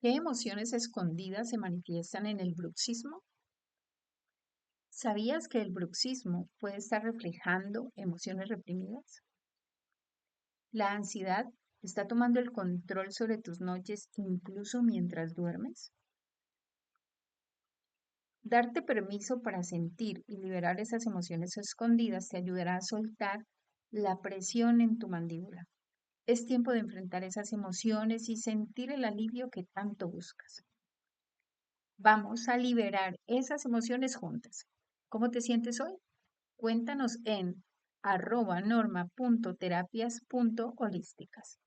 ¿Qué emociones escondidas se manifiestan en el bruxismo? ¿Sabías que el bruxismo puede estar reflejando emociones reprimidas? ¿La ansiedad está tomando el control sobre tus noches incluso mientras duermes? Darte permiso para sentir y liberar esas emociones escondidas te ayudará a soltar la presión en tu mandíbula. Es tiempo de enfrentar esas emociones y sentir el alivio que tanto buscas. Vamos a liberar esas emociones juntas. ¿Cómo te sientes hoy? Cuéntanos en @norma.terapias.holísticas.